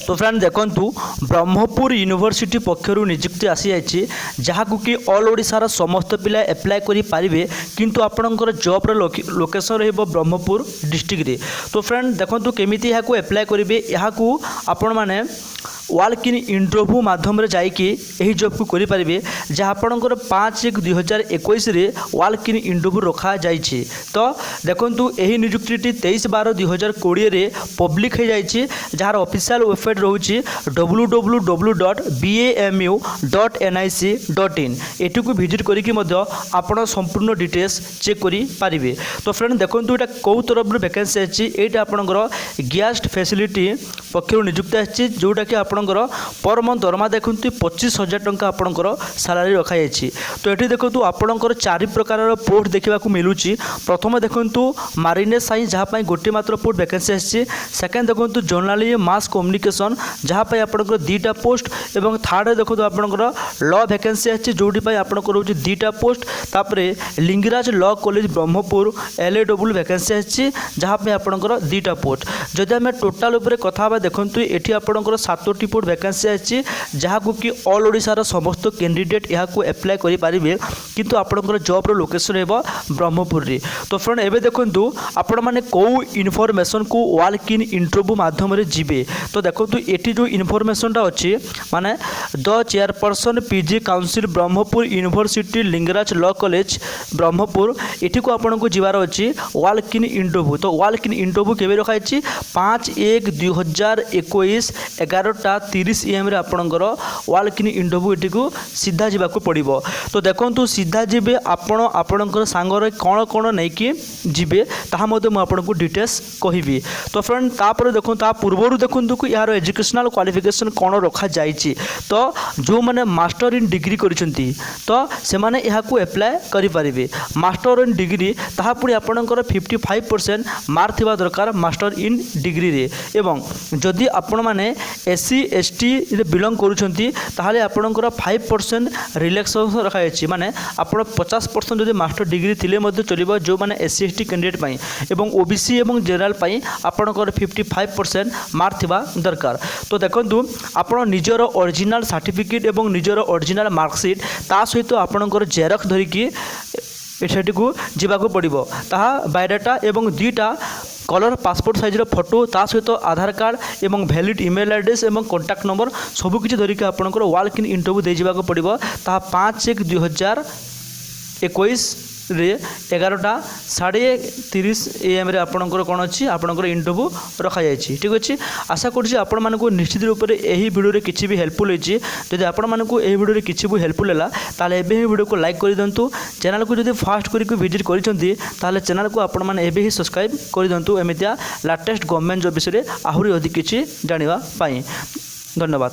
तो फ्रेंड देखंतु ब्रह्मपुर यूनिवर्सिटी पक्षरु नियुक्ति आसी जाइए जहाँ कि ऑल ओडिशार समस्त पिला एप्लाय करि पारिबे किंतु आपणकर जॉब लोकेशन रहिबो ब्रह्मपुर डिस्ट्रिक्ट रे। तो फ्रेंड देखंतु केमिति याकू एप्लाय करिवे याकू आपण माने वाल्क इन इंटरव्यू माध्यम जाइए यही जॉब को करें जहाँ आपंकर 5/1/2021 वाल्क इन इंटरव्यू रखा जाइए। तो देखंतु यही नियुक्ति 23/12/2020 पब्लिक हो जाइए जार ऑफिशियल वेबसाइट रोचे www.bamu.nic.in एटी को विजिट करके आपण संपूर्ण डिटेल्स चेक करें। तो फ्रेंड देखंतु एटा कौ तरफ वैकेंसी अच्छी यहाँ आपंकर गेस्ट फैसिलिटी पक्षर नियुक्ति आछि जोटा कि आपंकर पर मंथ दरमा देखु 25,000 टंका आपंकर सालारी रखाई। तो ये देखो आपंकर 4 प्रकार पोस्ट देखा मिलूँ। प्रथम देखु मारिने साइंस जहाँपाई गोटे मात्र पोस्ट वैकेंसी आसी। सेकेंड देखो जर्नालिज्म मास कम्युनिकेशन जहाँपाई आपंकर 2टा पोस्ट और थर्ड देखो आपंकर लॉ वैकेंसी आसी जोटी आपंकर हो 2टा पोस्ट। तापर Lingaraj law college Brahmapur LAW vacancy आसी जहाँपाई आपंकर 2टा पोस्ट। जदि आम टोटाल कथा देखु ये आपंकर 7टी पोस्ट वैकेंसी अच्छी जहाँ कि ऑल ओडिशार समस्त कैंडिडेट यहाँ एप्लाय करें किंतु आपंकर जॉब लोकेशन है ब्रह्मपुर रे। तो फ्रेंड एवं देखो आपण मैंने कौ इनफॉरमेशन को वाल्क इन इंटरव्यू माध्यम जी। तो देखो ये जो इनफॉरमेशनटा अच्छी माने the chairperson PG council Brahmapur university Lingaraj law college Brahmapur एटी को आपन को जीवार अच्छी वाल्क इन इंटरव्यू। तो वाल्क इन इंटरव्यू केवे रखाई 5/1/2021 11:30 AM आपणकर वाल्क इन इंटरव्यू एटी को सीधा जावाक पड़ो। तो देखो सीधा जीवे आपणकर सांगर कौन कौन नहीं कि जीवे ताहा मध्य मु आपको डिटेल्स कहबी। तो फ्रेंड तापर देखो ता पूर्व देखु कि यार एजुकेशनल क्वालिफिकेशन कौन रखा जाइए। तो जो मैंने मास्टर इन डिग्री करिसेंती तो से माने यहाकू एप्लाय करें। मास्टर इन डिग्री ताहा पुणी आपणकर 55% मार्क थिबा दरकार मास्टर इन डिग्री रे। एवं जदि आपण माने SC ST रे बिलोंग करूछंती ताहाले आपणकर 5% रिलैक्सेशन रखा जाइए। माने आपण 50% जदि मास्टर डिग्री थिले मध्ये चलिबो जो माने SC ST कैंडिडेट पई एवं OBC एवं जनरल पई आपणकर 55% मार्क थिबा दरकार। तो देखंतु आपण निजर ओरिजिनल सर्टिफिकेट एवं निजर ओरिजिनल मार्कशीट ता सहित आपणकर जेरक्स धरिकी एठी को जीवाक पड़ो। ताहा बायोडाटा एवं 2टा कलर पासपोर्ट साइजर फोटो ता सहित आधार कार्ड एवं वैलिड ईमेल एड्रेस एवं कॉन्टैक्ट नंबर सबकिछि धरिकी आपणकर वाल्क इन इंटरव्यू दे जीवाक पड़ो। ताहा 5/1/2021 रे 11:30 AM रे आपणकर कौन अच्छी आपणकर इंटरव्यू रखा जाइए। ठीक अच्छे आशा करुँच आपण मानक निश्चित रूप से यही वीडियो किसी भी हेल्पफुल होती। जब आपण मानक यही वीडियो किसी भी हेल्पफुल है ताले एबे ही वीडियो को लाइक कर दिंतु। चैनल को जब फास्ट करके विजिट करछंती ताले चैनल को आपण माने एबे ही सब्सक्राइब कर दिंतु एमितिया लेटेस्ट गवर्नमेंट जॉब विषय आहरी अधिक किछि जानिबा पाई। धन्यवाद।